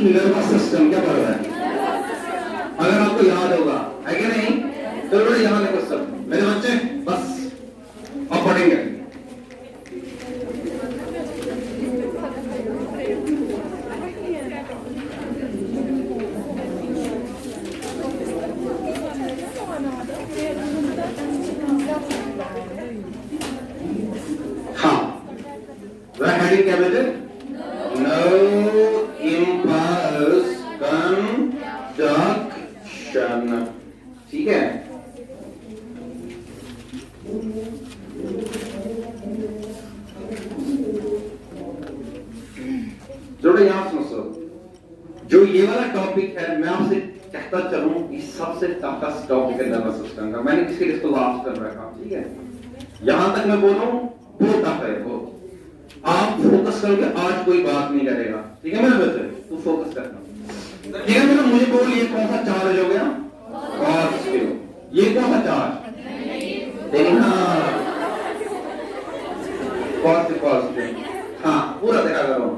Autonomic nervous system क्या पढ़ रहा है? अगर आपको याद होगा, है कि नहीं? तो बड़े यहाँ देखो सब मेरे बच्चे, बस अब पढ़ेंगे। हाँ, हेडिंग क्या बेटे? नो इम्पल्स कंडक्शन, ठीक है? जोड़े यहां समझो, जो ये वाला टॉपिक है, मैं आपसे कहता चलूं, ये सबसे टफेस्ट टॉपिक है नर्वस सिस्टम का। मैंने किसी इसको लास्ट कर रखा, ठीक है? यहां तक मैं बोल रहा हूं, बहुत टफ है वो। आप फोकस करोगे, आज कोई बात नहीं करेगा, ठीक है मेरे बच्चे? तू फोकस करना, ठीक है मेरा? मुझे बोल, ये कौन सा चार्ज हो गया? पॉजिटिव। ये कौन सा चार्ज? देखना, पॉजिटिव। हाँ, पूरा देखा करो।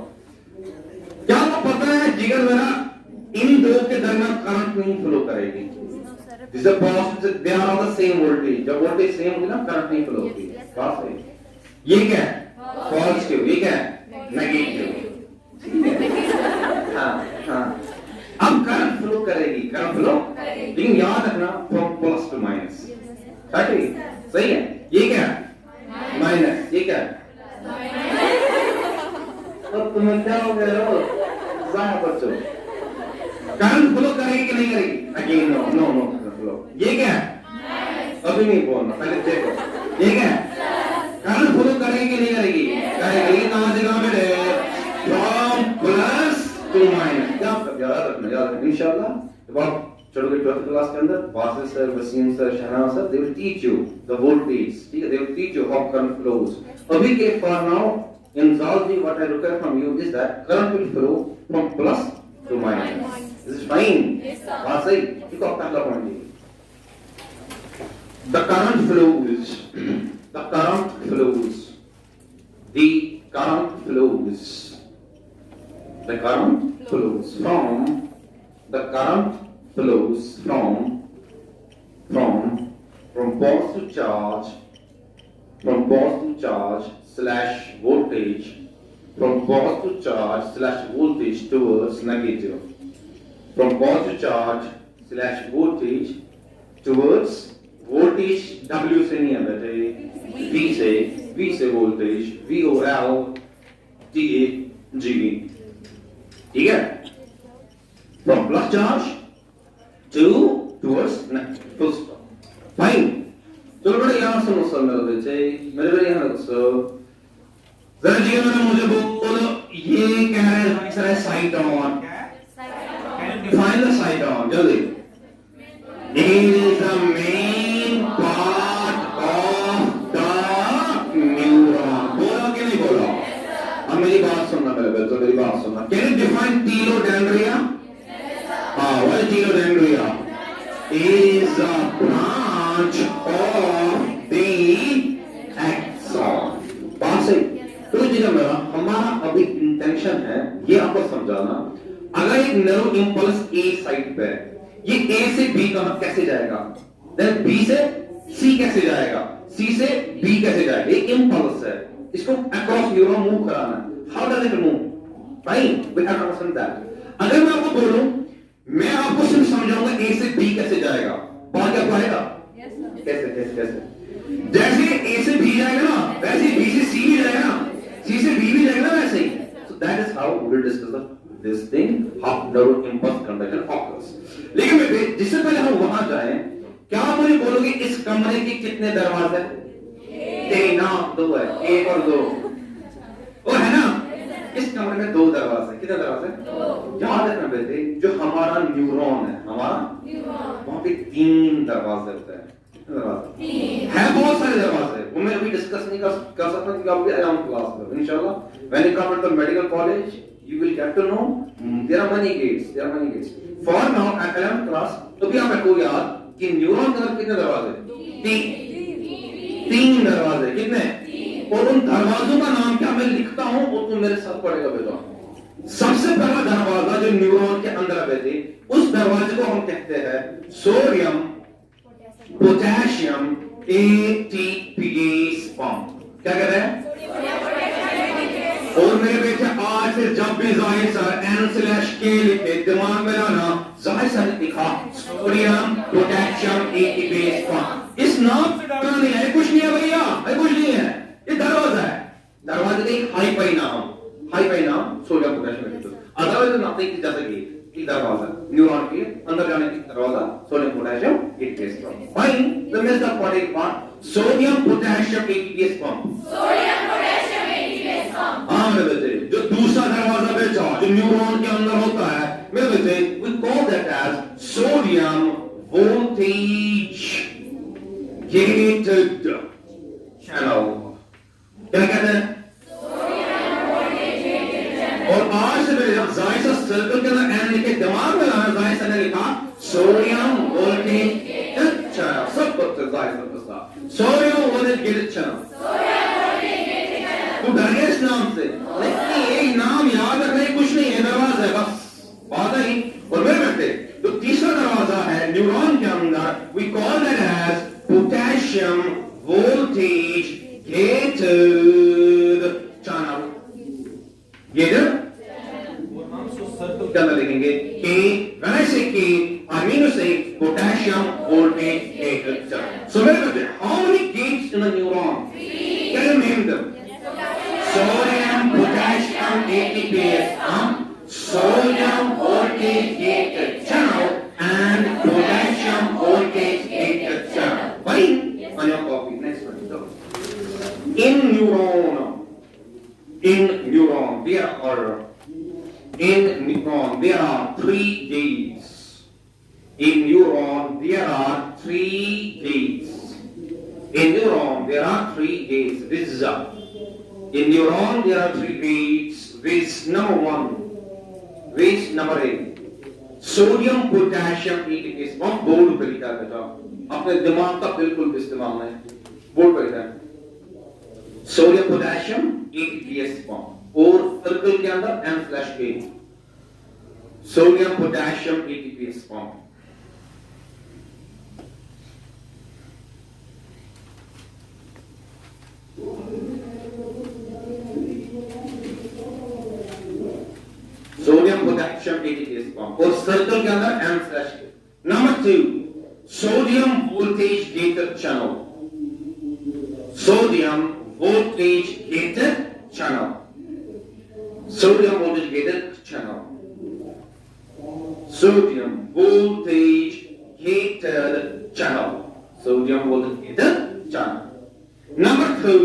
क्या आपको पता है जिगर मेरा इन दो के दरमियान करंट नहीं फ्लो करेगी? जिसे positive, they are on the same voltage. जब वोल्टेज सेम होगी ना, करंट नहीं फ्लो होगी। बात सही। ये क्या है? पॉजिटिव। ये क्या है? नेगेटिव। हाँ हाँ, अब करंट फ्लो करेगी, करंट फ्लो, लेकिन याद रखना फ्रॉम प्लस टू माइनस। सही है? ये क्या है? माइनस। ये क्या है? तो तुम्हें क्या हो गया हो? ज़ाहिर बच्चों, करंट फ्लो करेगी कि नहीं करेगी? Again no no no flow. ये क्या है? अभी नहीं बोलना, पहले देखो। ये क्या है? करंट फ्लो करेगी कि नहीं करेगी? करेगी। कहां से कहां पे? From plus two minus. याद रखना, याद रखना इंशाल्लाह। जब आप चढ़ोगे 12th क्लास के अंदर, Basil sir, Waseem sir, Shahnaz sir, they will teach you the voltage, ठीक है? They will teach you how current flows. अभी के for now in Zaldi, what I look at from you is that current will flow from plus to minus. This is fine. बात सही। देखो अब पहला point ये, the current flows, the current flows, the current flows, the current flows from, the current flows from positive charge, from positive charge slash voltage, from positive charge slash voltage towards negative, from positive charge slash voltage towards voltage W से नहीं है बेटे, V से voltage, VOL TA GB, ठीक है? From plus charge towards full stop. Fine. चलो बड़े यहाँ सुनो सर मेरे बच्चे यहाँ सुनो। जरा जी मैंने मुझे बोलो, ये कह रहे हैं sir site on. Define the site on, जल्दी। It is the main part of the neuron. बोला कि नहीं बोला? अब मेरी बात सुनना मेरे बच्चों, मेरी बात सुनना। Can you define telodendria? What is telodendria? It is a branch of the axon. बात सही। तो जी मेरा हमारा अभी इंटेंशन है ये आपको समझाना, अगर एक नर्व इंपल्स ए साइट पे है, ये ए से बी कहां कैसे जाएगा, देन बी से सी कैसे जाएगा, सी से बी कैसे जाएगा, एक इंपल्स है, इसको अक्रॉस न्यूरॉन मूव कराना है। How does it move? Fine, we have to understand that. अगर मैं आपको बोलूं, मैं आपको सिर्फ समझाऊंगा ए से बी कैसे जाएगा, बात क्या पाएगा? कैसे कैसे कैसे? जैसे ए से बी जाएगा ना, वैसे बी से सी भी जाएगा ना, सी से बी भी जाएगा ना, वैसे ही। So that is how we will discuss this thing, how nerve impulse conduction occurs. लेकिन बेटे जिससे पहले हम वहां जाएं, क्या आप मुझे बोलोगे इस कमरे के कितने दरवाजे? तीन ना दो है, एक और दो, वो है ना? इस कमरे में दो दरवाजे, कितने दरवाजे? याद रखना बेटे, जो हमारा न्यूरॉन है, हमारा वहां पे 3 दरवाजे होते हैं। है बहुत सारे दरवाजे, वो मैं अभी डिस्कस नहीं कर सकता क्योंकि अभी आया क्लास में। इंशाल्लाह when you come to the medical college you will get to know there are many gates, for now at 11th class तो भी आपको याद कि न्यूरॉन के अंदर कितने दरवाजे? 3 दरवाजे। कितने? और उन दरवाजों का नाम क्या मैं लिखता हूं और तुम मेरे साथ पढ़ेगा बेटा। सबसे पहला दरवाजा जो न्यूरॉन के अंदर रहते, उस दरवाजे को हम कहते हैं सोडियम पोटेशियम एटीपीएस पंप। क्या कहते हैं? और मेरे बेटे आज से जब भी जाहिर सर N/K लिखे दिमाग में लाना, जाहिर सर ने लिखा सोडियम पोटेशियम एटीपीएस पंप। इस नाम से डरना नहीं है, कुछ नहीं है भैया, कुछ नहीं है, ये दरवाजा है। दरवाजे का एक हाई नाम sodium potassium ATPase. Otherwise nothing, जैसे कि दरवाजा न्यूरॉन के अंदर जाने की दरवाजा sodium potassium ATPase pump. Fine, the next part sodium potassium ATPase pump. हाँ मेरे बेटे, जो दूसरा दरवाजा बेचा जो न्यूरॉन के अंदर होता है मेरे बेटे, we call that as sodium voltage gated channel। क्या कहते हैं? और आज से मेरे जाहिर सा सर्कल के अंदर एन लिखे दिमाग में लाना, जाहिर सा ने लिखा सोडियम वोल्टेज गेटेड चैनल। सब कुछ जाहिर सा सोडियम वोल्टेज गेटेड चैनल। तू डर गया इस नाम से? नहीं, एक नाम याद रखने कुछ नहीं है, दरवाजा है बस, बात है। और मेरे बेटे तो तीसरा दरवाजा है न्यूरॉन के अंदर, we call that as potassium voltage gated channel. Gated क्या लिखेंगे? K, when I say K I mean to say potassium voltage gated channel. So मेरे बेटे, how many gates in a neuron? Can you name them? Sodium potassium ATPase pump, sodium voltage gated channel, and potassium voltage gated channel. Fine? On your copy. Next one. So, in neuron, there are 3 gates. In neuron, there are 3 gates. In neuron, there are 3 gates. This is up. In neuron, there are 3 gates. Which number 1? Which number 8? Sodium potassium ATPase pump. Board पे लिखा है बेटा, अपने दिमाग का बिल्कुल इस्तेमाल नहीं, बोर्ड पे लिखा है सोडियम पोटेशियम ATPase पंप। और सर्कल के अंदर N/K sodium potassium ATPase pump. Sodium potassium ATPase pump और सर्कल के अंदर N/K। Number 2 sodium voltage gated channel. Sodium voltage gated channel. Sodium voltage gated channel. Sodium voltage gated channel. Sodium voltage gated channel. Number 3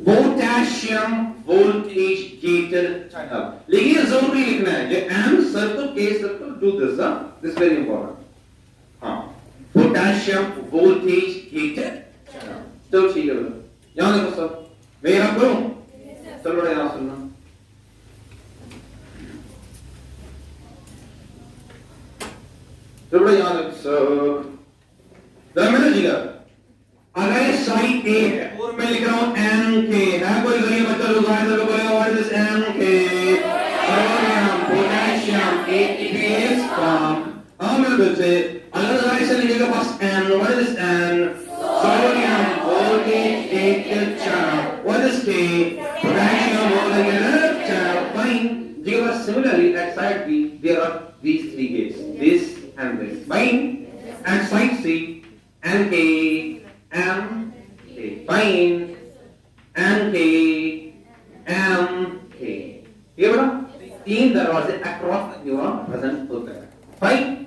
potassium voltage gated channel. लेकिन जरूरी लिखना है, ये M circle के circle do this very important. हाँ, potassium voltage gated channel. चलो ठीक है बेटा, यहां देखो सब, मैं यहां करूं, चलो बेटा यहां सुनना। चलो बेटा यहां देखो सब, मैंने जिला अगर साइड ए है और मैं लिख रहा हूं एन के, है कोई जरिए बच्चा लोग आए तो बोलेगा what is this N K? Sodium potassium ATPase pump. हां मेरे बच्चे, अगर राइट से लिखेगा बस N, what is this N? Sodium voltage gated channel. What is K? Potassium voltage gated channel. Fine. because similarly at side B there are these 3 gates, this and this. Fine. At side C, NK, MK. Fine. NK, MK. ये बड़ा 3 दरवाजे across neuron present होते हैं। Fine.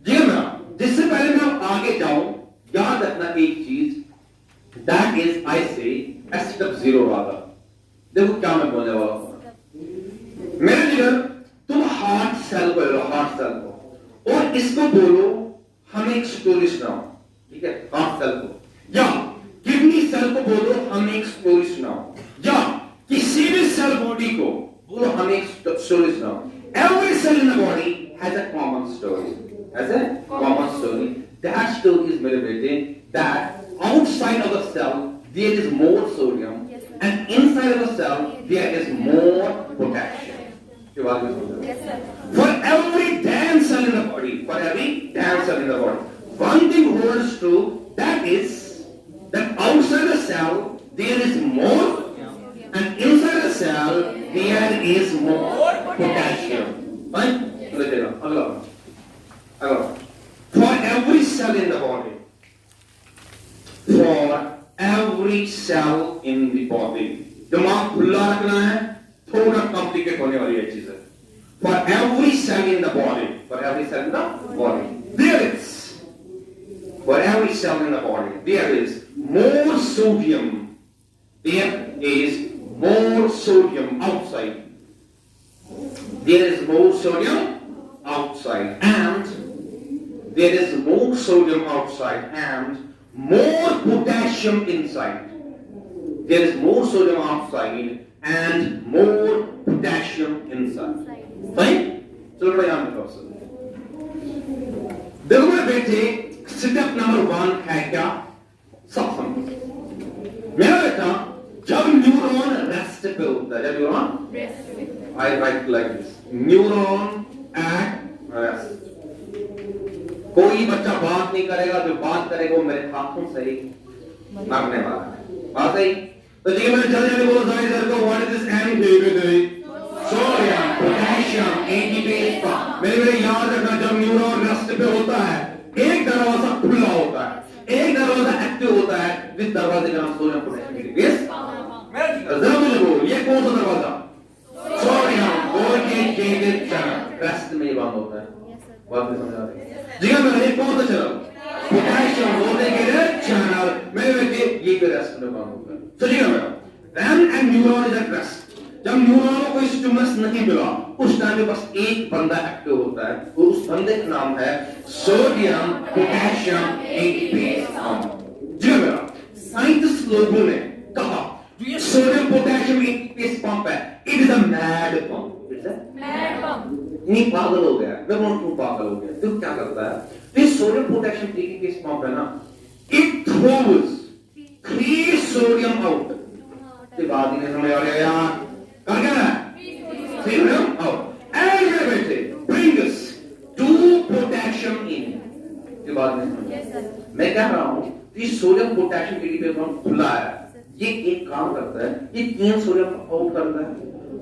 जी मेरा, जिससे पहले मैं आगे जाऊं, याद रखना एक चीज, that is I say step 0 वाला। देखो क्या मैं बोलने वाला हूं। मेरे जिगर, तुम हार्ट सेल को लो, हार्ट सेल को, और इसको बोलो हमें एक स्टोरी सुनाओ, ठीक है? हार्ट सेल को, या किडनी सेल को बोलो हमें एक स्टोरी सुनाओ, या किसी भी सेल बॉडी को बोलो हमें एक स्टोरी सुनाओ। Every cell in the body has a common story, has a common story. That story is, मेरे बेटे, that outside of the cell there is more sodium and inside of the cell there is more potassium. ये बात भी समझो। For every damn cell in the body, for every damn cell in the body, one thing holds true, that is that outside the cell there is more, and inside the cell there is more potassium. Fine? अगला for every cell in the body, for every cell in the body, दिमाग खुला रखना है, थोड़ा complicate होने वाली है चीजें। For every cell in the body, for every cell in the body, there is, for every cell in the body, there is more sodium. There is more sodium outside. There is more sodium outside, and there is more sodium outside and more potassium inside. There is more sodium outside and more potassium inside. Fine? चलो बड़ा याद रखो sir. देखो मेरे बेटे, step number 1 है क्या? सब समझो। मेरा बेटा, जब न्यूरॉन रेस्ट पे होता है, जब neuron I write like this, neuron at rest. कोई बच्चा बात नहीं करेगा, जो बात करेगा वो मेरे हाथों से ही मरने वाला है। बात सही? तो जी मैंने जल्दी बोलो सारे सर को, what is this and sodium potassium ATP. मेरे याद रखना, जब न्यूरॉन रेस्ट पे होता है, एक दरवाजा खुला होता है, एक दरवाजा एक्टिव होता है, जिस दरवाजे का नाम सोडियम पोटेशियम एटीपी। जरा मुझे बोलो, ये कौन सा दरवाजा? सोडियम पोटेशियम चैनल रेस्ट में बंद होता है। बात में समझ आ रही है? जी मेरा ये कौन सा चैनल? पोटेशियम पोटेशियम चैनल मेरे बेटे ये भी रेस्ट में बंद होता है। तो जी मेरा when a neuron is at rest, जब न्यूरॉन को कोई स्टिमुलस नहीं मिला, उस टाइम में बस एक बंदा एक्टिव होता है, और उस बंदे का नाम है सोडियम पोटेशियम एटीपी पंप। जी मेरा साइंटिस्ट लोगों ने कहा जो ये सोडियम पोटेशियम एटीपी पंप है, it is a mad pump. It's a mad pump. नहीं पागल हो गया, मैं बोलूं क्यों पागल हो गया? तो क्या करता है, ये सोडियम पोटेशियम एटीपी पंप है ना, इट थ्रोज 3 सोडियम आउट। ये बात ही नहीं समझ आ रहा यार, कर क्या है? सोडियम आउट एंड मेरे बेटे brings 2 पोटेशियम इन। ये बात नहीं समझ? मैं कह रहा हूं ये सोडियम पोटेशियम एटीपी पंप खुला है, ये एक काम करता है, ये 3 सोडियम आउट करता है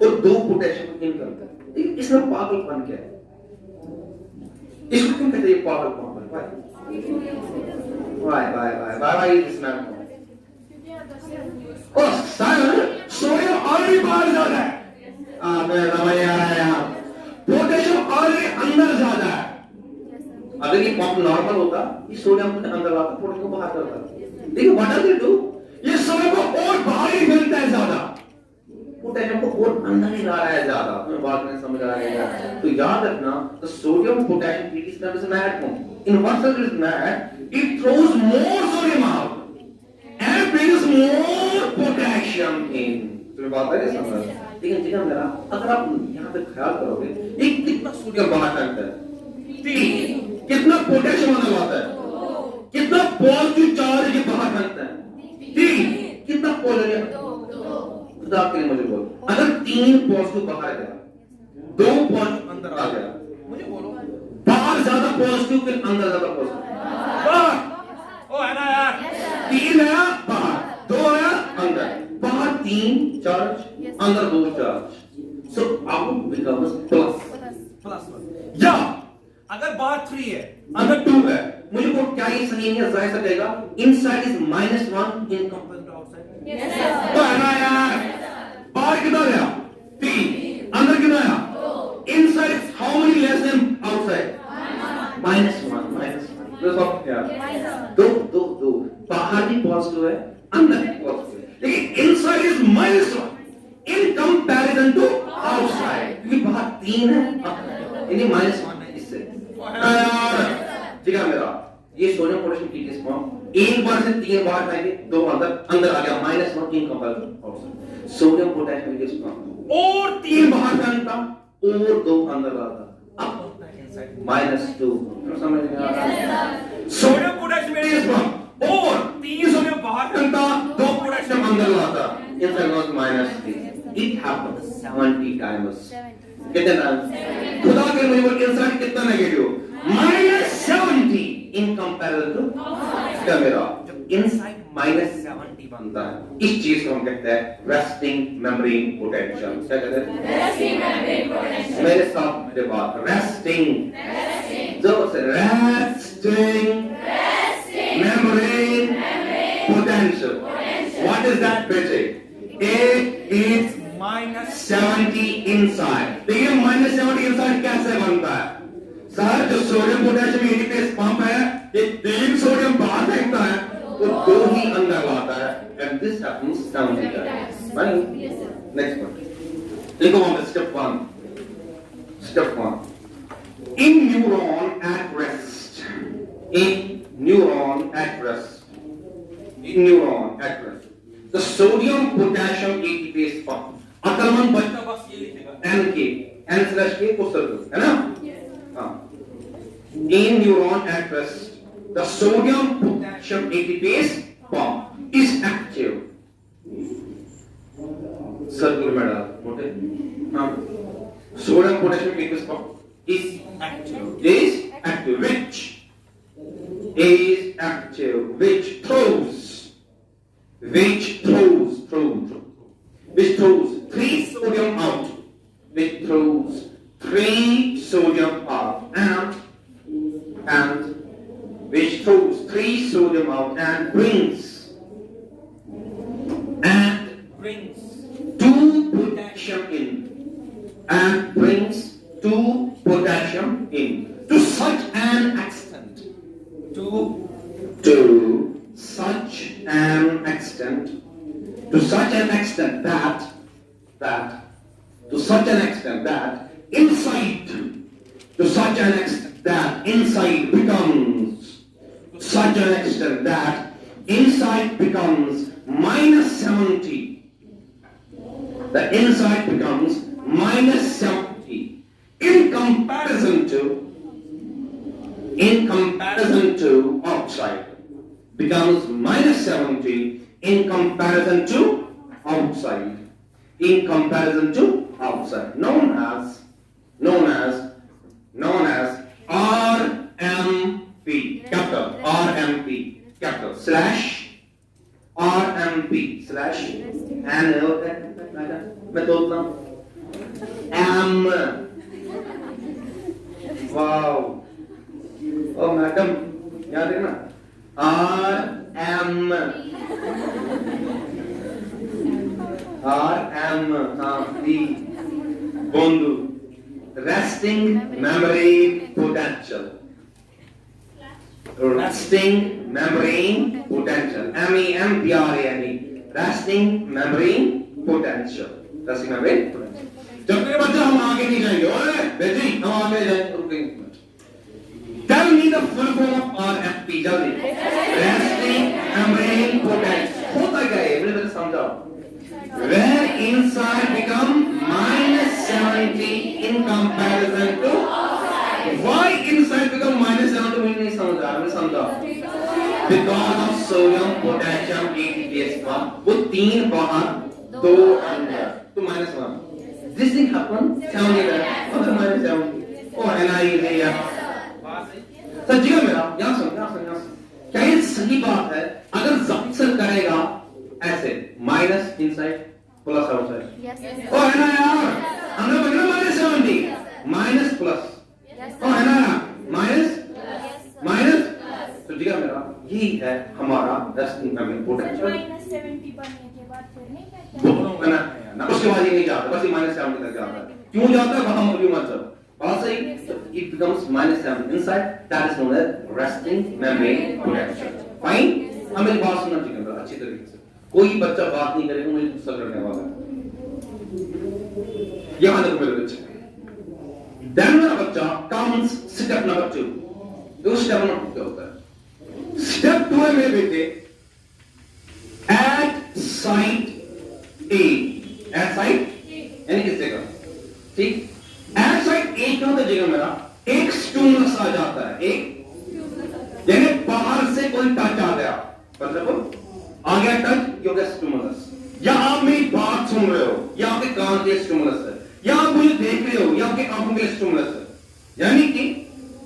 और 2 पोटेशियम इन करता है। इसमें पागलपन क्या है? इसको क्यों कहते हैं पागलपन? Why is not. और सोडियम ऑलरेडी बाहर ज्यादा है, मैं समझ आ रहा है यहाँ, पोटेशियम ऑलरेडी अंदर ज्यादा है। अगर ये पंप नॉर्मल होता, ये सोडियम को अंदर लाता, पोटेशियम को बाहर करता। देखो व्हाट डज इट डू, ये सोडियम को और बाहर ही मिलता है ज्यादा, पोटेशियम को और अंदर ही ला रहा है ज्यादा। तुम्हें बात नहीं समझ आ रही है? तो याद रखना, the sodium potassium ATP is mad pump. In what sense is mad? It throws more sodium out and brings more potassium in। तुम्हें बात है समझ? लेकिन जी मेरा, अगर आप यहाँ पे ख्याल करोगे, ये कितना सोडियम बाहर फेंकता है? 3। कितना पोटेशियम अंदर लाता है? कितना पॉजिटिव चार्ज ये बाहर फेंकता है? 3। कितना पॉजिटिव? खुदा के लिए मुझे बोलो, अगर 3 पॉजिटिव बाहर गया, 2 पॉजिटिव अंदर आ गया, मुझे बोलो बाहर ज्यादा पॉजिटिव कि अंदर ज्यादा पॉजिटिव? ओ है ना यार, 3 है बाहर, 2 है अंदर, बाहर 3 चार्ज, अंदर 2 charge, so out becomes plus. या अगर बाहर 3 है, अंदर 2 है, मुझे को क्या ये सही नहीं है? जाहिर सा कहेगा inside is -1 in compare to outside. Yes sir. तो है ना यार, बाहर कितना गया? 3, अंदर कितना आया? 2। Inside how many less than outside? -1 तो सब क्या? 2 बाहर भी पॉजिटिव है, अंदर भी पॉजिटिव है, लेकिन inside is -1 in comparison to outside, क्योंकि बाहर 3 है, यानी -1 है इससे। ठीक है मेरा, ये सोडियम पोटेशियम एटीपी पंप एक बार से 3 बार खाएंगे, 2 अंदर आ गया, -1 in comparison outside. Sodium potassium ATP pump और 3 बाहर फेंकता और 2 अंदर आता, अब -2। समझ में आ रहा है? सोडियम पोटेशियम एटीपी पंप और 3 सोडियम बाहर फेंकता, 2 पोटेशियम अंदर लाता, inside was -3। it happens 70 times. कितने टाइम? खुदा के मुझे इंसान कितना नेगेटिव? -70 in comparison to क्या मेरा जो inside -70 बनता है, इस चीज को हम कहते हैं resting membrane potential. क्या कहते हैं? resting membrane potential. मेरे साथ मेरे बात resting जो से resting membrane potential. What is that बेटे? It is -70 inside. देखिए -70 inside कैसे बनता है? सर जो सोडियम पोटेशियम एटीपीएस पंप है, ये 3 सोडियम बाहर फेंकता है तो 2 ही अंदर लाता है. And this happens 70 times. Right? Next one. देखो वहां पे step 1. Step 1. In neuron at rest. In neuron at rest. In neuron at rest. The sodium potassium ATPase pump. अकलमंद बच्चा बस ये लिखेगा N/K को सर्कल है ना? हाँ. In neuron at rest, the sodium potassium ATPase pump is active. Circle में डाल मोटे. हाँ. Sodium potassium ATPase pump is active. Is active. Which throws 3 sodium out. Which throws 3 sodium out and which throws 3 sodium out and brings 2 potassium in to such an extent that inside becomes -70. The inside becomes -70 in comparison to outside. Becomes -70 in comparison to outside. Known as RMP, capital RMP slash मैं बोलता हूँ M. Wow, ओ madam याद है ना? RM हाँ B बंधु resting membrane potential. MEMBRANE. Resting membrane potential. जब मेरे बच्चा हम आगे नहीं जाएंगे, ओए बेटी हम आगे जाएंगे, रुकेंगे. Tell me the full form of RMP जल्दी. Resting membrane potential. होता क्या है? मैंने समझाओ. Where inside become -70 in comparison to why inside become -70 मुझे नहीं समझ आ रहा, मैं समझाओ. Because of sodium potassium ATPase pump, वो 3 बाहर 2 अंदर तो -1. This thing happens 70 times. मतलब -70. और NI है यार. सच्ची है मेरा. यहाँ सुन. क्या ये सही बात है? अगर जब्त करेगा ऐसे माइनस इनसाइड प्लस आउटसाइड. ओ है ना यार, हमने पढ़ा -70 माइनस प्लस. ओ है ना माइनस तो ठीक है मेरा. यही है हमारा रेस्टिंग मेमोरी पोटेंशियल. -70 बनने के बाद फिर नहीं क्या है ना उसके बाद ये नहीं जाता, बस ये -70 तक जाता है. क्यों जाता है वहां मूल्य मतलब बात सही. It becomes -70 inside, that is known as resting memory potential. Fine. हमें बात सुनना चाहिए अच्छी तरीके से. कोई बच्चा बात नहीं करेगा मुझे गुस्सा करने वाला है. यहां देखो मेरे बच्चे. देन मेरा बच्चा कम्स स्टेप नंबर 2. दो स्टेप नंबर 2 क्या होता है? स्टेप 2 है मेरे बेटे एट साइट ए. एट साइट यानी किस जगह? ठीक. एट साइट ए क्या होता है जगह मेरा? एक स्टिमुलस आ जाता है. एक यानी बाहर से कोई टच आ गया, मतलब आ गया टच, यो गया स्टिमुलस. या आप मेरी बात सुन रहे हो, या आपके कान के स्टिमुलस है, या आप मुझे देख रहे हो, या आपके आंखों के स्टिमुलस है। यानी कि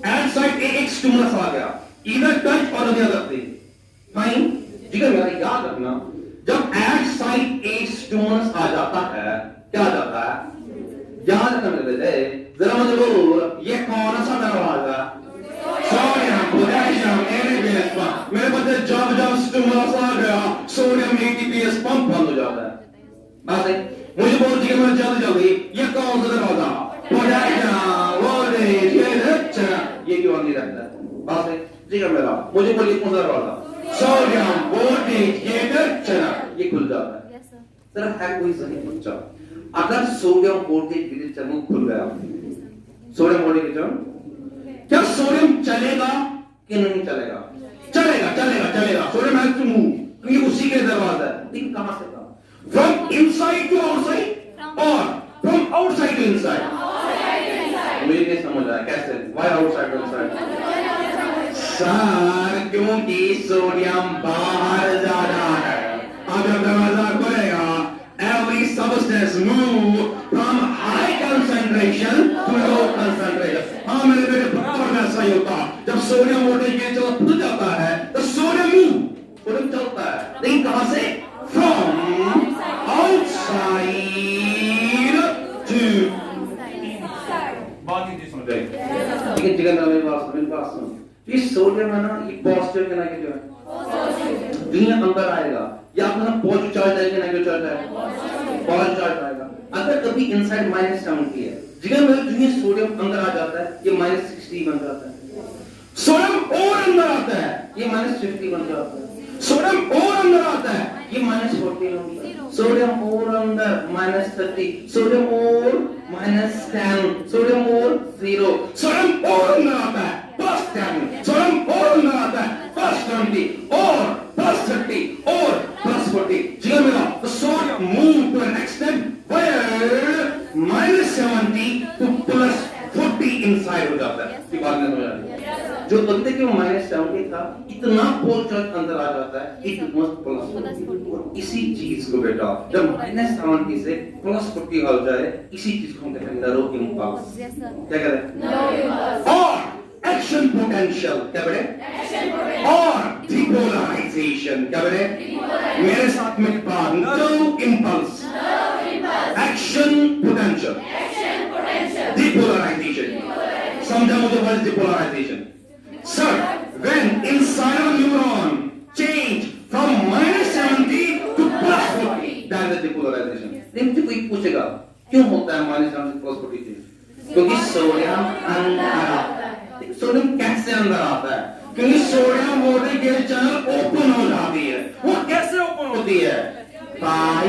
एट साइड एक स्टिमुलस आ गया, इधर टच और अदर थिंग। फाइन, जिगर मेरा याद रखना, जब एट साइड एक स्टिमुलस आ जाता है, क्या आ जाता है? याद रखना मेरे बच्चे, जरा मुझे बोलो, ये कौन सा दरवाजा? Sodium, potassium, ATPase pump. मेरे बच्चे जब जब स्टिमुलस आ गया, सोडियम एटीपीएस पंप बंद हो जाता है। बात है, मुझे बोल दिया मैं जल्दी ये कौन सा दरवाजा? पोटेशियम, वोल्टेज, ये क्यों नहीं रहता है? बात है, जी मेरा, मुझे बोलिए कौन सा दरवाजा? सोडियम, वोल्टेज, ये खुल जाता है। Yes sir. जरा है कोई सही बच्चा, अगर सोडियम वोल्टेज गिरे चैनल खुल गया, सोडियम वोल्टेज गिरे, क्या सोडियम चलेगा कि नहीं चलेगा? चलेगा, चलेगा, चलेगा। सोडियम हैज टू मूव, क्योंकि उसी के दरवाजा है। लेकिन कहां से था? फ्रॉम इनसाइड टू आउटसाइड और फ्रॉम आउटसाइड टू इनसाइड। मुझे नहीं समझ आया कैसे, why outside to inside? Sir क्योंकि सोडियम बाहर जा रहा है। अब जब दरवाजा खुलेगा, every substance move from high concentration to low concentration। हाँ मेरे बेटे, बराबर वैसा ही होता। जब सोडियम वोल्टेज के चलो खुल जाता है, तो सोडियम मूव, सोडियम चलता है। लेकिन कहां से? From outside to बात ही समझ आई। लेकिन जिगर मेरी बात सुन, ये सोडियम है ना, ये पॉजिटिव है ना, कि जो है दुनिया अंदर आएगा, या अपना पॉजिटिव चार्ज आएगा ना, जो चार्ज है पॉजिटिव चार्ज आएगा। अगर कभी इनसाइड -70 है, जिगर मेरे दुनिया सोडियम अंदर आ जाता है, ये -60 बन जाता है। सोडियम और अंदर आता है, ये -50 बन जाता है। सोडियम और अंदर आता है, ये -40 होता है। सोडियम और अंदर -30, सोडियम और -10, सोडियम और 0, सोडियम और अंदर आता है +10, सोडियम और अंदर आता है +20 और +30 और +40। जिगर मेरा, तो sodium move to an extent where -70 to +40 inside हो जाता है। ये बात नहीं हो जाती। जो तब कि वो -70 था, इतना पोल चार्ज अंदर आ जाता है, इट मस्ट +40। और इसी चीज को बेटा, जब -70 से +40 हो जाए, इसी चीज को हम कहते हैं नरो इंपल्स। क्या कहते हैं? और एक्शन पोटेंशियल, क्या बेटे? और डिपोलराइजेशन, क्या बेटे? मेरे साथ में बात, नरो इंपल्स, एक्शन पोटेंशियल, डिपोलराइजेशन। समझा मुझे word depolarisation? Sir, when inside of a neuron change from -70 to +40, that is depolarization. लेकिन मुझे कोई पूछेगा क्यों होता है -70 से +40 चेंज? क्योंकि सोडियम अंदर आता है। सोडियम कैसे अंदर आता है? क्योंकि sodium voltage gate channel open हो जाती है। वो कैसे ओपन होती है? By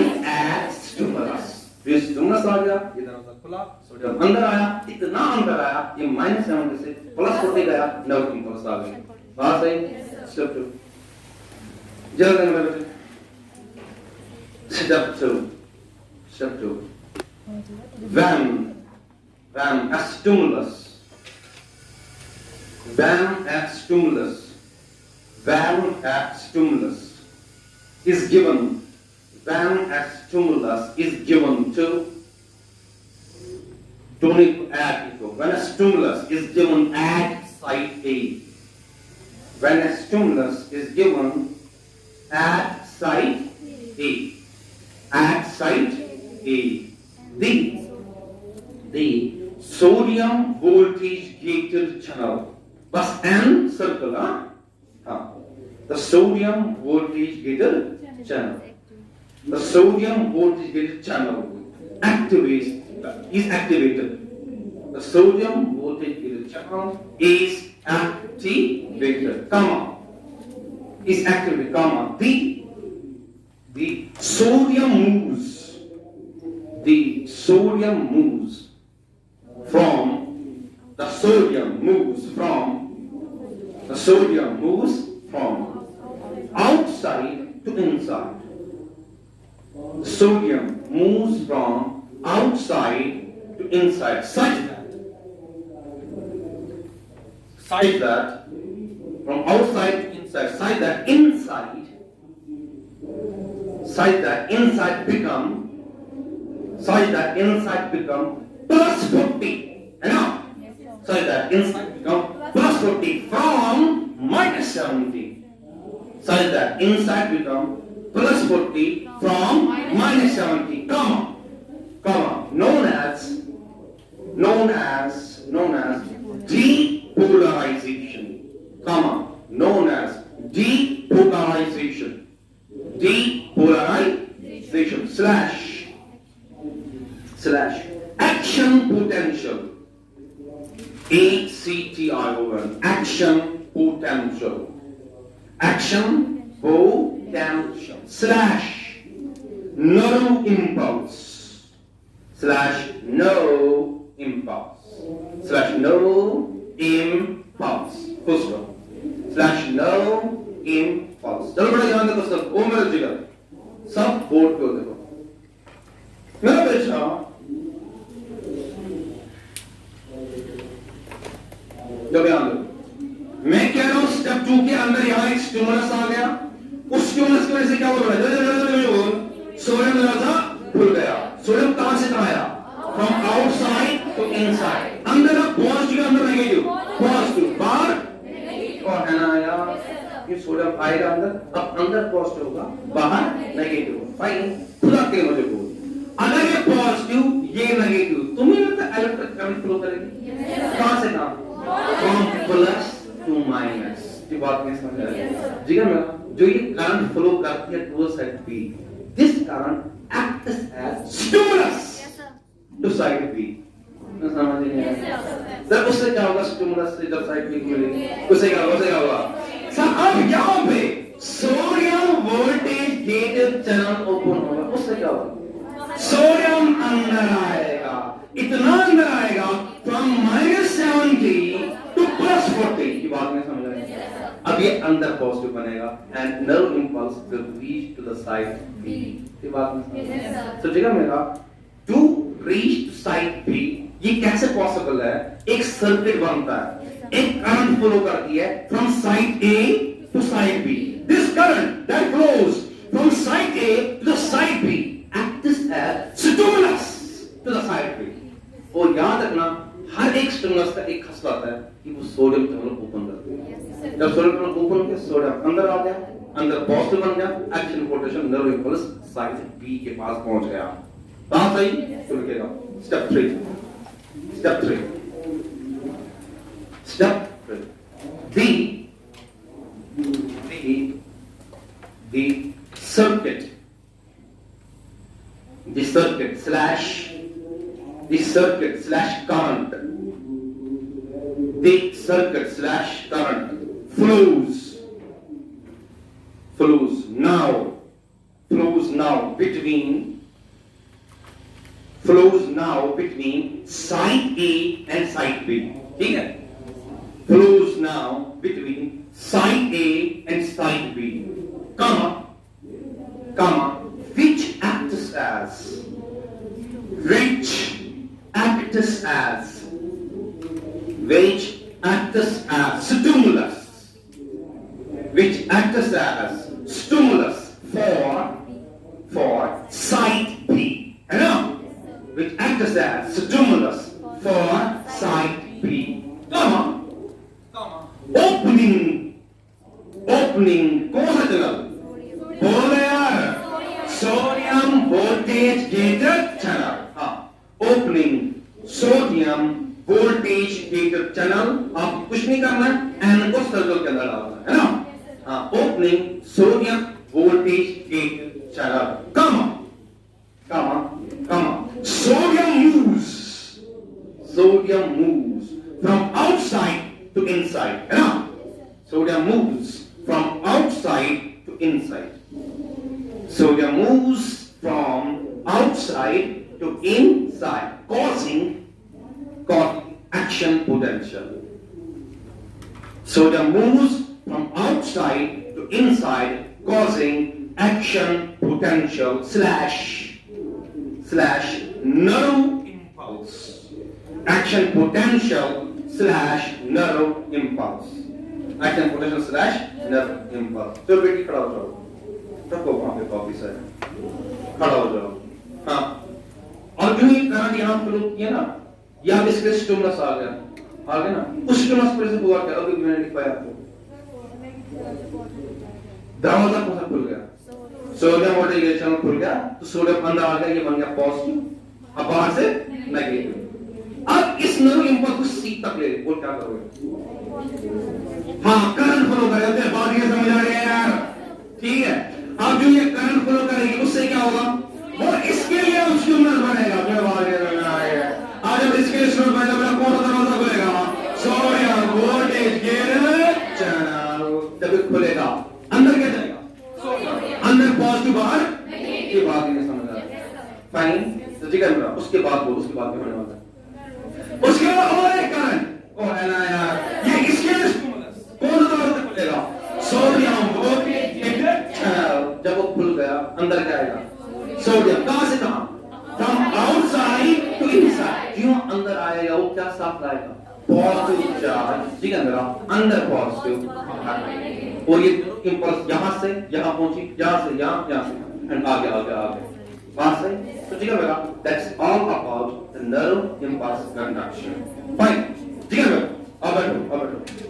stimulus. ये स्टिमुलस आ गया, ये दरवाजा खुला, सोडियम अंदर आया, इतना अंदर आया, ये -70 से +40 गया, नर्व इंपल्स आ गई। बात सही? स्टेप 2 जल्दी मेरे बच्चे, step 2 when a stimulus is given, when a stimulus is given to, don't need to add it. When a stimulus is given at site A, when a stimulus is given at site A, the sodium voltage gated channel, बस N circle, हाँ, the sodium voltage gated channel. The sodium voltage gated channel is activated. The sodium voltage gated channel is activated, is activated, the sodium moves from outside to inside. The sodium moves from outside to inside, such that from outside to inside, such such that inside become plus 40, है ना? Such that inside become plus 40 from minus 70. Such that inside become plus 40 from minus 70, comma, known as depolarization, comma, known as depolarization, slash action potential, ACTION, action potential, slash no impulse, full stop, slash no impulse. चलो बड़ा ध्यान देखो सब, ओ मेरा जिगर, सब board पे देखो। मेरा बेटा जब ध्यान दो, मैं कह रहा हूं स्टेप 2 के अंदर यहां एक स्टिमुलस आ गया, उस स्टिमुलस की वजह से क्या हुआ? सोडियम दरवाजा खुल गया। सोडियम कहां से कहां आया? From outside to inside. अंदर पॉजिटिव, अंदर नेगेटिव, पॉजिटिव, बाहर और है ना यार, ये सोडियम आएगा अंदर, अब अंदर पॉजिटिव होगा, बाहर नेगेटिव। फाइन, खुदा के मुझे बोल, अगर ये पॉजिटिव ये नेगेटिव, तुम्हें लगता है इलेक्ट्रिक करंट फ्लो करेगी? कहां से कहां? From plus two minus. ये बात नहीं समझ आ रही जी? मेरा जो ये करंट फ्लो करती है to side B, this current acts as stimulus to side B. समझ नहीं आया सर? उससे क्या होगा? स्टिमुलस से जब साइड बी खुलेगी उससे क्या होगा? सर अब यहां पे sodium voltage gated channel open होगा, उससे क्या होगा? सोडियम अंदर आएगा, इतना अंदर आएगा फ्रॉम -70 टू +40। की बात में समझ रहे हैं? अब ये अंदर पॉजिटिव बनेगा and nerve impulse will reach to the side B. की बात में समझ रहे हैं? समझेगा मेरा? To reach to side B ये कैसे पॉसिबल है? एक सर्किट बनता है, एक करंट फ्लो करती है from side A to side B. This current that flows from side A to the side B acts as stimulus to the side B। और याद रखना हर एक स्टिमुलस का एक खसलत है कि वो सोडियम चैनल ओपन करते हैं। जब सोडियम चैनल ओपन किया, सोडियम अंदर आ गया, अंदर पॉजिटिव बन गया, action potential nerve impulse side B के पास पहुंच गया। बात सही? तो लिखेगा step 3 the circuit slash current flows now between side A and side B। ठीक है? flows now between side A and side B, comma, which acts as stimulus for side B, है ना? which acts as stimulus for side B, comma, opening कौन सा channel? बोलो यार, sodium voltage gated channel. हाँ, opening sodium voltage gated channel. आप कुछ नहीं करना है, एन को सर्कल के अंदर डालना है ना? हाँ, opening sodium voltage gated channel, comma, sodium moves from outside to inside, है ना? Sodium moves from outside to inside. Sodium moves from outside to inside, causing action potential. Sodium moves from outside to inside, causing action potential slash nerve impulse. Action potential slash nerve impulse. Action potential slash nerve impulse। तो बेटी खड़ा हो जाओ, रखो वहां पे copy sir. खड़ा हो जाओ। हाँ, और जो ये करंट यहाँ फ्लो किया ना, या इसके स्टिमुलस आ गया ना, उस स्टिमुलस पर से हुआ क्या? अभी मैंने लिखवाया आपको, दरवाजा कौन सा खुल गया? सोडियम वोल्टेज ये चैनल खुल गया, तो सोडियम अंदर आ गया, ये बन गया पॉजिटिव, अब बाहर से नेगेटिव। अब इस नर्व इंपल्स को सी तक ले, वो क्या करोगे? हाँ, करंट फ्लो करेगा। बात ये समझ आ रही है यार? ठीक है। अब जो ये करंट फ्लो करेगी उससे क्या होगा? वो इसके लिए स्टिमुलस बनेगा। फिर बात ये समझ आ रही है? आज जब इसके लिए स्टिमुलस बनेगा, मेरा कौन सा दरवाजा खुलेगा? Sodium voltage channel. जब ये खुलेगा, अंदर क्या जाएगा? अंदर पॉजिटिव, बाहर ये बात नहीं समझ आ रही। फाइन, तो ठीक है मेरा। उसके बाद क्या होने वाला है? उसके बाद और एक करंट, ओ है ना यार, ये इसके लिए कौन सा दरवाजा खुलेगा? Sodium voltage channel. जब वो खुल गया, अंदर क्या आएगा? सोडियम। कहां से कहां? From outside to inside. क्यों अंदर आएगा? वो क्या साथ लाएगा? Positive charge. ठीक है मेरा, अंदर पॉजिटिव, और ये इंपल्स यहां से यहां पहुंची, यहां से यहां, यहां से एंड आगे आगे आगे बात सही। तो ठीक है मेरा, that's all about the nerve impulse conduction. Fine, ठीक है मेरा। अब बैठो।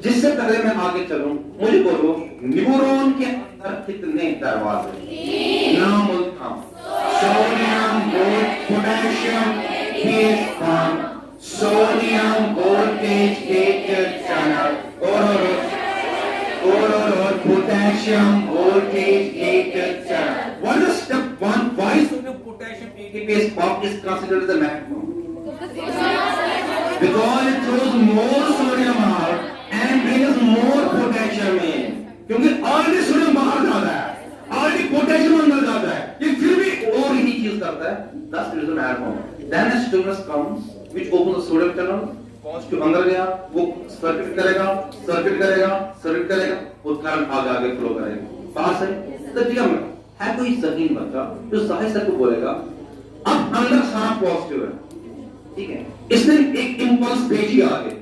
जिससे पहले मैं आगे चलूं, मुझे बोलो न्यूरॉन के अंदर कितने दरवाजे? नाम बोलता हूं, sodium, potassium, sodium voltage channel, और potassium voltage channel. What is step 1? Why sodium potassium ATPase pump is considered as a maximum? Because it throws more sodium out and brings more potassium in. क्योंकि already sodium बाहर जाता है, already potassium अंदर जाता है, ये फिर भी और ही चीज करता है। Thus it is an add-on. Then a stimulus comes which opens the sodium channel, positive अंदर गया, वो सर्किट करेगा, वो करंट आगे फ्लो करेगा। बाहर से तो ठीक है कोई जहीन बच्चा जो जाहिर से को बोलेगा अब अंदर सारा पॉजिटिव है, ठीक है, इसने एक इंपल्स भेजी आगे,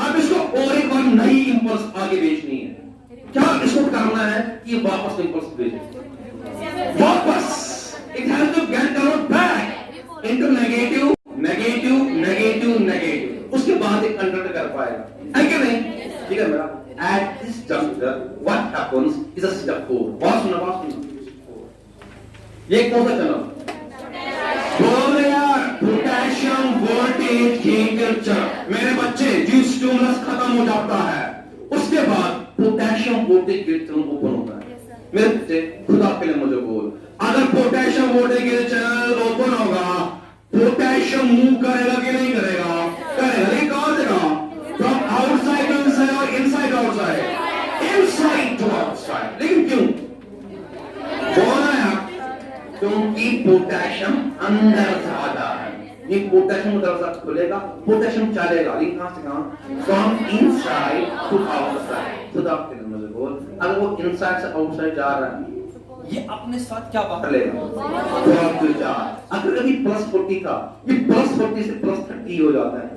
अब इसको और एक बार नई इंपल्स आगे भेजनी है। क्या इसको करना है कि वापस इंपल्स भेजे, वापस it has to get around back into negative. उसके बाद एक कंडक्ट कर पाएगा है कि नहीं? ठीक है मेरा। At this junction what happens is a step 4। बात सुनो ये कौन सा चैनल बोल रहे यार? Potassium voltage gain channel. मेरे बच्चे जो स्टिमुलस खत्म हो जाता है उसके बाद potassium voltage gain channel open होता है। मेरे बच्चे खुदा के लिए मुझे बोल, अगर potassium voltage gain channel open होगा पोटेशियम मूव करेगा कि नहीं करेगा? करेगा। ये कहां से कहां? फ्रॉम आउटसाइड टू इनसाइड और inside outside, inside to outside. लेकिन क्यों बोला यार? क्योंकि पोटेशियम अंदर ज्यादा है। ये पोटेशियम दरवाजा खुलेगा, पोटेशियम चलेगा, लेकिन कहां से कहां? From inside to outside. खुदा के लिए मुझे बोल, अगर वो इनसाइड से आउटसाइड जा रहा है ये अपने साथ क्या बाहर लेगा? अगर कभी +40 था, ये +40 से +30 हो जाता है,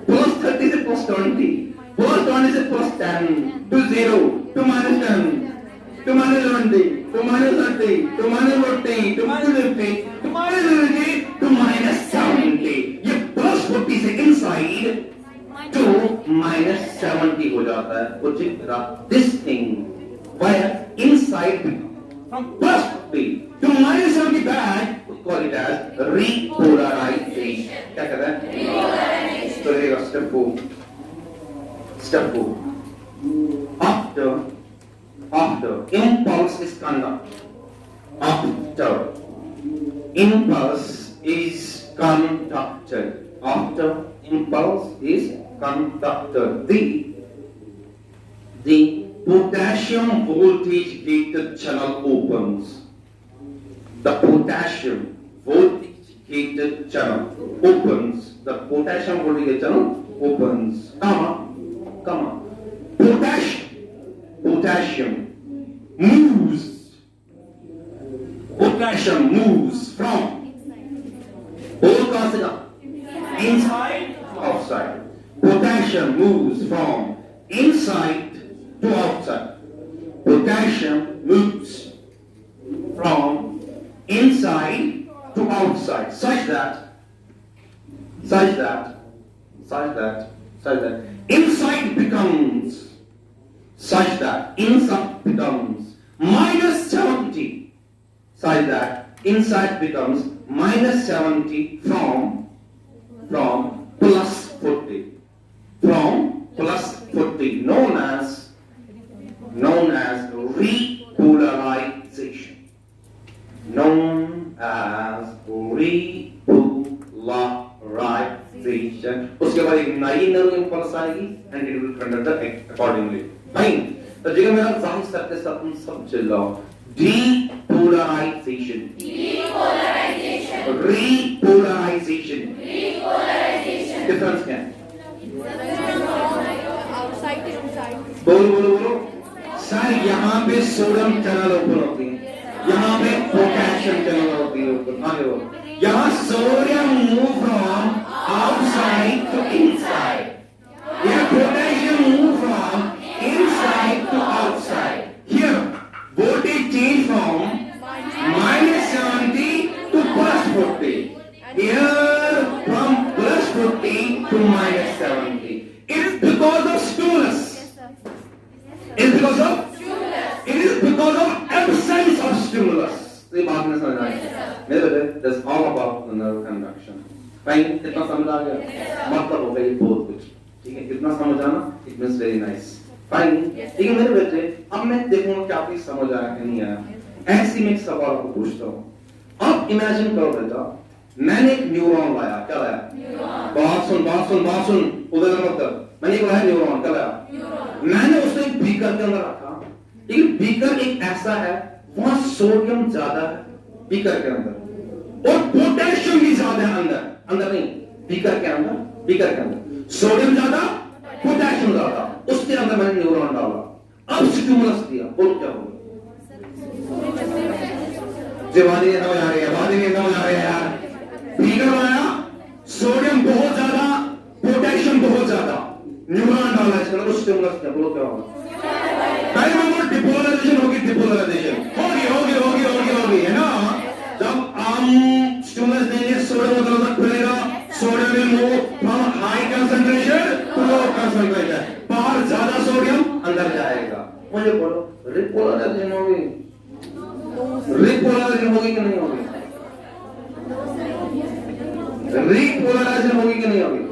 +30 से +20, +20 से +10, to 0, to -10, to -20, to -30, to -40, to -50, to -60, to -70। ये +40 से इनसाइड to -70 हो जाता है। वो this thing where inside from +40 to -70 back, we call it as repolarization। क्या कहते हैं? Repolarization। तो रहेगा step 4। After impulse is conducted, after impulse is conducted, the potassium voltage gated channel opens. The potassium voltage gated channel opens. The potassium voltage gated channel opens. Come on. Potassium moves. Potassium moves from inside to outside. Potassium moves from inside to outside. Potassium moves from inside to outside, such that inside becomes minus 70, such that inside becomes minus 70 from plus 40, known as repolarization. उसके बाद एक नई nerve impulse आएगी and it will conduct accordingly. Fine. तो जगह मेरा जाहिर सकते सब तुम सब चिल्लाओ. Depolarization. Repolarization. डिफरेंस क्या है? बोलो. सर यहाँ पे सोडियम चैनल ओपन होती है, यहाँ पे पोटेशियम चैनल होती है ऊपर. आगे बोलो. यहाँ sodium move from outside to inside. Here potassium move from inside to outside. Here voltage change from minus 70 to plus 40. Here from plus 40 to minus 70. It is because of stimulus. It is because of absence of stimulus. ये बात में समझ आए? मेरे बच्चे, that's all about the nerve conduction. Fine. कितना समझ आ गया? मतलब हो गई बहुत कुछ. ठीक है, कितना समझ आना? It means very nice. Fine. ठीक है मेरे बच्चे, अब मैं देखूंगा क्या आपको समझ आया कि नहीं आया. ऐसी में एक सवाल आपको पूछता हूँ. अब इमेजिन करो बेटा, मैंने एक न्यूरॉन लाया. क्या लाया? बात सुन. उधर मतलब मैंने एक लाया न्यूरॉन. क्या लाया? मैंने उसको एक बीकर के अंदर रखा. लेकिन बीकर एक ऐसा है वहां सोडियम ज्यादा है बीकर के अंदर और पोटेशियम भी ज्यादा है अंदर नहीं, बीकर के अंदर सोडियम ज्यादा, पोटेशियम ज्यादा. उसके अंदर मैंने न्यूरॉन डाला. अब स्टिमुलस दिया. बोलो क्या होगा? वादी नहीं समझ आ रही है यार. बीकर बनाया, सोडियम बहुत ज्यादा, पोटेशियम बहुत ज्यादा, न्यूरॉन डाला इसके अंदर. स्टिमुलस दिया. बोलो क्या होगा? डिपोलराइजेशन होगी है ना. जब हम स्टिमुलस देंगे सोडियम का दरवाजा खुलेगा. Sodium will move from high concentration to low concentration. बाहर ज्यादा सोडियम अंदर जाएगा. मुझे बोलो रिपोलराइजेशन होगी कि नहीं होगी? रिपोलराइजेशन होगी कि नहीं होगी?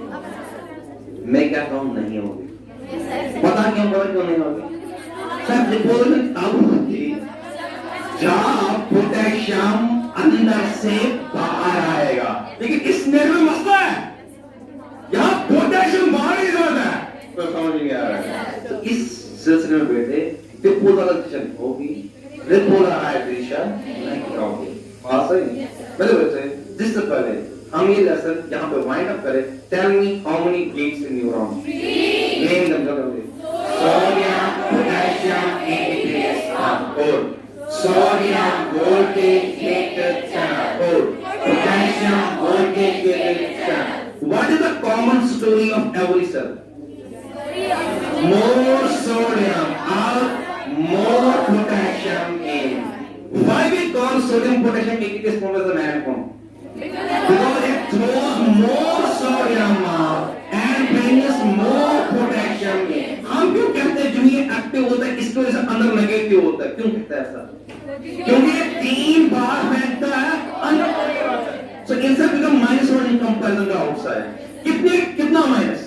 मैं कहता हूं नहीं होगी. पता क्यों नहीं होगी? सब रिपोलराइजेशन तब होगी जब पोटेशियम अंदर से बाहर आएगा. लेकिन इस नर्व में मसला है, यहाँ पोटेशियम बाहर ही ज्यादा है. तो समझ नहीं आ रहा है. तो इस सिलसिले में बेटे डिपोलराइजेशन होगी, रिपोलराइजेशन नहीं होगी. सही मेरे बच्चे, जिससे पहले हम ये लेसन यहाँ पे वाइंड अप करें. Tell me how many beats in neuron? Name them जल्दी. Sodium, potassium, ATPase. और sodium voltage gated channel or potassium voltage gated channel. What is the common story of every cell? More sodium or more potassium in. Why we call sodium potassium ATPase form as a nanocomb? Because it throws more sodium out and brings more potassium in. हम क्यों कहते हैं जो ये active होता है इसको जैसे अंदर नेगेटिव होता है? क्यों कहते हैं ऐसा? क्योंकि ये 3 बार फेंकता है अंदर. So inside become minus 1 in comparison to outside. कितना माइनस?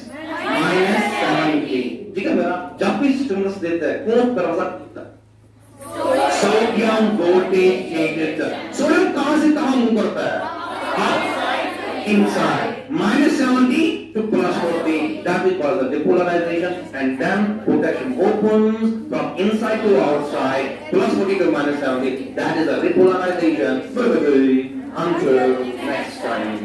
-70. ठीक है मेरा. जब भी स्टिमुलस देता है कौन दरवाजा खुलता है? Sodium voltage gated. सोडियम कहां से कहां मूव करता है? Inside. -70 to +40. That we call the depolarization. And then potassium opens from inside to outside. +40 to -70. That is a repolarization. Until next time.